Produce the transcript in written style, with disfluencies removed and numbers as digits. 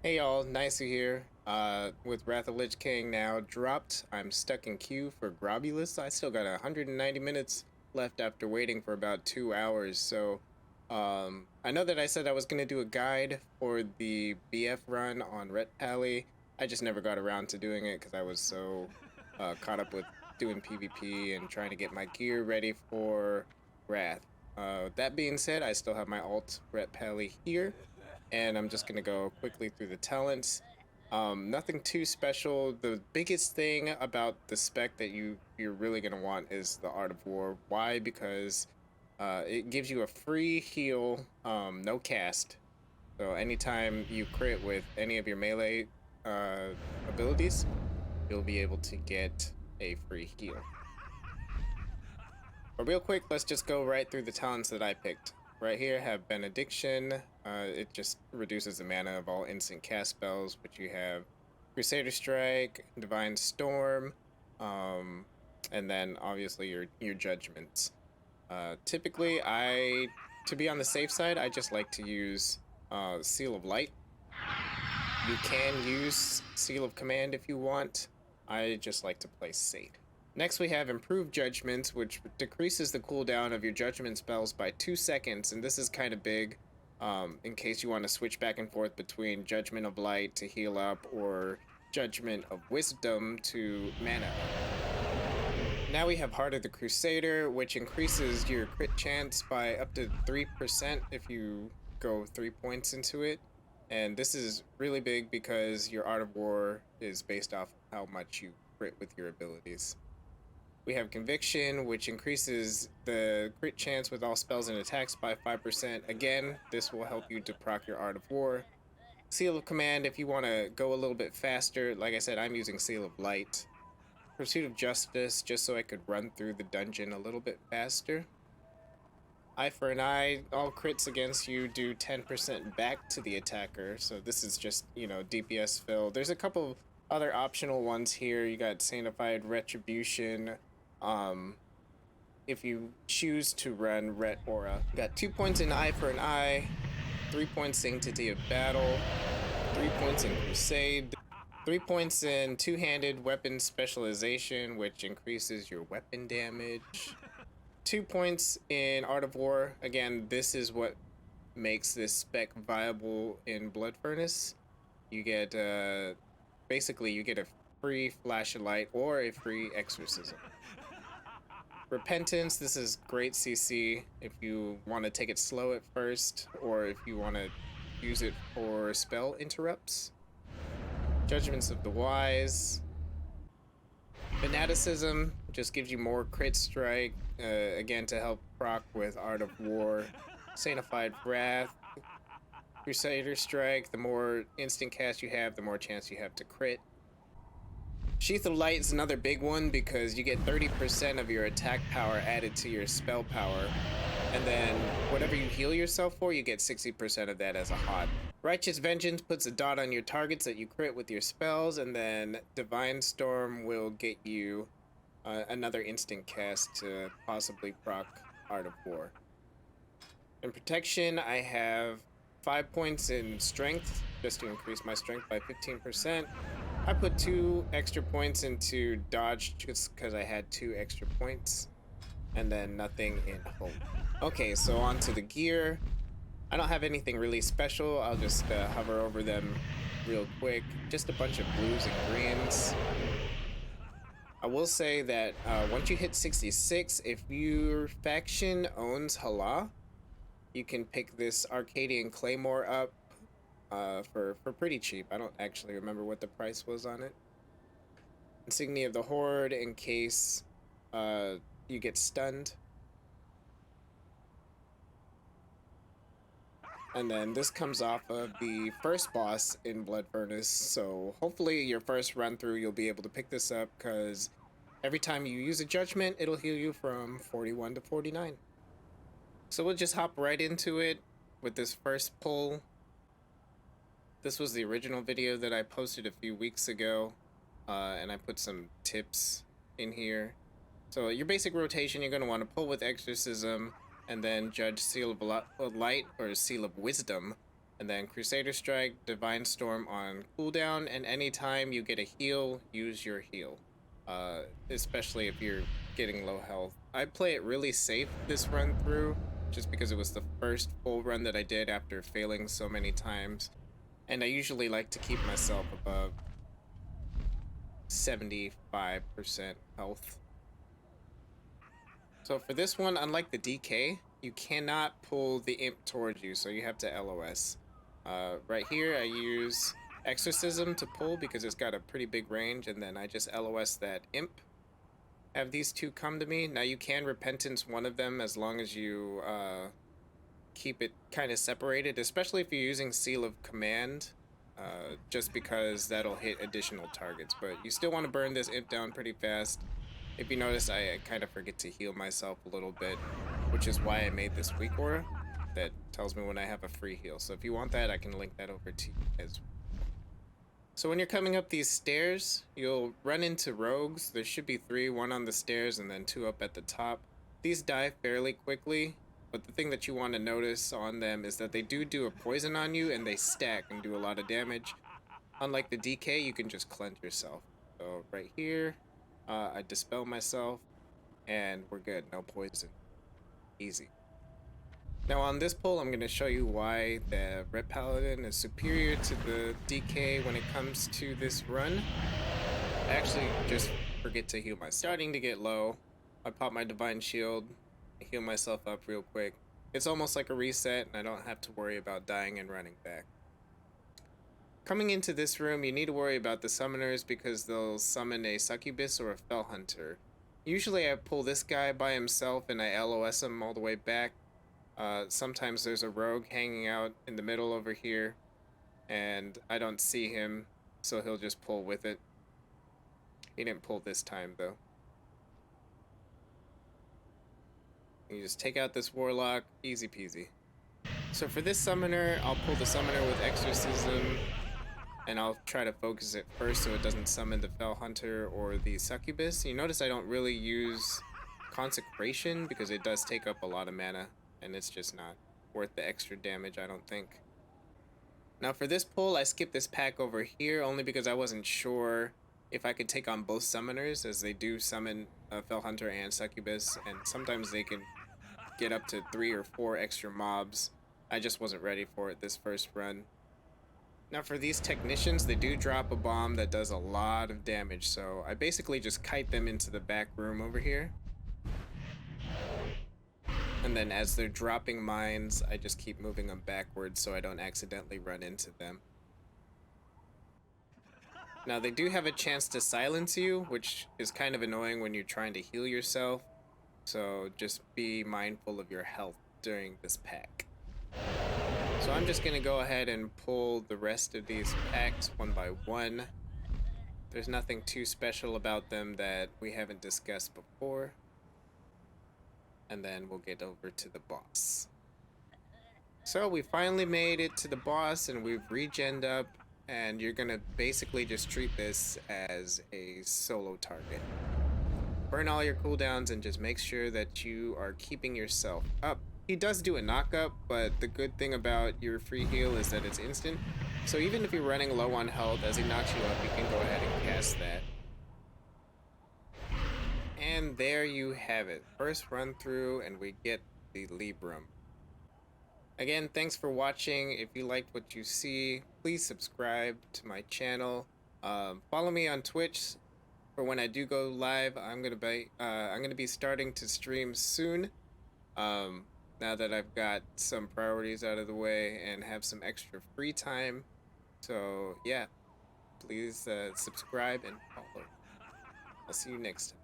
Hey y'all, Nice here. With Wrath of Lich King now dropped, I'm stuck in queue for Grobulus. I still got 190 minutes left after waiting for about 2 hours. So, I know that I said I was gonna do a guide for the BF run on Ret Pali. I just never got around to doing it because I was so caught up with doing PvP and trying to get my gear ready for Wrath. That being said, I still have my alt Ret Pali here and I'm just gonna go quickly through the talents. Nothing too special. The biggest thing about the spec that you're really gonna want is the Art of War. Why? Because it gives you a free heal, no cast. So anytime you crit with any of your melee uh, abilities, you'll be able to get a free heal. But real quick, let's just go right through the talents that I picked. Right here have Benediction. It just reduces the mana of all instant cast spells, which you have Crusader Strike, Divine Storm, and then obviously your judgments. Typically, to be on the safe side, I just like to use Seal of Light. You can use Seal of Command if you want. I just like to play safe. Next we have Improved Judgments, which decreases the cooldown of your judgment spells by 2 seconds, and this is kind of big in case you want to switch back and forth between Judgment of Light to heal up or Judgment of Wisdom to mana up. Now we have Heart of the Crusader, which increases your crit chance by up to 3% if you go 3 points into it. And this is really big because your Art of War is based off how much you crit with your abilities. We have Conviction, which increases the crit chance with all spells and attacks by 5%. Again, this will help you to proc your Art of War. Seal of Command, if you want to go a little bit faster. Like I said, I'm using Seal of Light. Pursuit of Justice, just so I could run through the dungeon a little bit faster. Eye for an Eye, all crits against you do 10% back to the attacker. So this is just, DPS fill. There's a couple other optional ones here. You got Sanctified Retribution. If you choose to run Ret Aura. You got 2 points in Eye for an Eye, 3 points Sanctity of Battle, 3 points in Crusade, 3 points in Two-Handed Weapon Specialization, which increases your weapon damage, 2 points in Art of War. Again, this is what makes this spec viable in Blood Furnace. You get, basically, you get a free Flashlight or a free Exorcism. Repentance, this is great CC if you want to take it slow at first, or if you want to use it for spell interrupts. Judgments of the Wise. Fanaticism just gives you more crit strike, again to help proc with Art of War. Sanctified Wrath. Crusader Strike, the more instant cast you have, the more chance you have to crit. Sheath of Light is another big one because you get 30% of your attack power added to your spell power. And then whatever you heal yourself for, you get 60% of that as a HOT. Righteous Vengeance puts a dot on your targets that you crit with your spells, and then Divine Storm will get you another instant cast to possibly proc Art of War. In Protection, I have 5 points in Strength, just to increase my strength by 15%. I put 2 extra points into Dodge just because I had 2 extra points. And then nothing in Hope. Okay, so on to the gear. I don't have anything really special. I'll just hover over them real quick. Just a bunch of blues and greens. I will say that once you hit 66, if your faction owns Hala, you can pick this Arcadian Claymore up for pretty cheap. I don't actually remember what the price was on it. Insignia of the Horde in case you get stunned. And then this comes off of the first boss in Blood Furnace, so hopefully your first run through you'll be able to pick this up, because every time you use a judgment it'll heal you from 41 to 49. So we'll just hop right into it with this first pull. This was the original video that I posted a few weeks ago, and I put some tips in here. So your basic rotation, you're going to want to pull with Exorcism, and then judge Seal of Light or Seal of Wisdom And then Crusader Strike, Divine Storm on cooldown, and anytime you get a heal, use your heal. Especially if you're getting low health. I play it really safe this run through, just because it was the first full run that I did after failing so many times. And I usually like to keep myself above 75% health. So for this one, unlike the DK, you cannot pull the imp towards you, so you have to LOS. Right here, I use Exorcism to pull because it's got a pretty big range, and then I just LOS that imp. Have these two come to me. Now you can Repentance one of them as long as you keep it kind of separated, especially if you're using Seal of Command, just because that'll hit additional targets. But you still want to burn this imp down pretty fast. If you notice, I kind of forget to heal myself a little bit, which is why I made this weak aura that tells me when I have a free heal. So if you want that, I can link that over to you as well. So when you're coming up these stairs, you'll run into rogues. There should be 3, 1 on the stairs and then 2 up at the top. These die fairly quickly, but the thing that you want to notice on them is that they do a poison on you and they stack and do a lot of damage. Unlike the DK, you can just cleanse yourself. So right here, I dispel myself, and we're good. No poison. Easy. Now on this pull, I'm going to show you why the Ret Paladin is superior to the DK when it comes to this run. I actually just forget to heal myself. Starting to get low. I pop my Divine Shield, I heal myself up real quick. It's almost like a reset, and I don't have to worry about dying and running back. Coming into this room, you need to worry about the summoners because they'll summon a succubus or a fell hunter. Usually I pull this guy by himself and I LOS him all the way back. Sometimes there's a rogue hanging out in the middle over here, and I don't see him, so he'll just pull with it. He didn't pull this time, though. You just take out this warlock, easy peasy. So for this summoner, I'll pull the summoner with Exorcism, and I'll try to focus it first so it doesn't summon the Fell Hunter or the Succubus. You notice I don't really use Consecration because it does take up a lot of mana, and it's just not worth the extra damage, I don't think. Now for this pull, I skipped this pack over here only because I wasn't sure if I could take on both summoners, as they do summon Fell Hunter and Succubus, and sometimes they can get up to 3 or 4 extra mobs. I just wasn't ready for it this first run. Now for these technicians, they do drop a bomb that does a lot of damage, so I basically just kite them into the back room over here. And then as they're dropping mines, I just keep moving them backwards so I don't accidentally run into them. Now they do have a chance to silence you, which is kind of annoying when you're trying to heal yourself, so just be mindful of your health during this pack. So I'm just gonna go ahead and pull the rest of these packs one by one. There's nothing too special about them that we haven't discussed before. And then we'll get over to the boss. So we finally made it to the boss and we've regened up, and you're gonna basically just treat this as a solo target. Burn all your cooldowns and just make sure that you are keeping yourself up. He does do a knock-up, but the good thing about your free heal is that it's instant. So even if you're running low on health, as he knocks you up, you can go ahead and cast that. And there you have it. First run through and we get the Librum. Again, thanks for watching. If you liked what you see, please subscribe to my channel. Follow me on Twitch for when I do go live. I'm gonna be starting to stream soon. Now that I've got some priorities out of the way and have some extra free time. So yeah, please subscribe and follow. I'll see you next time.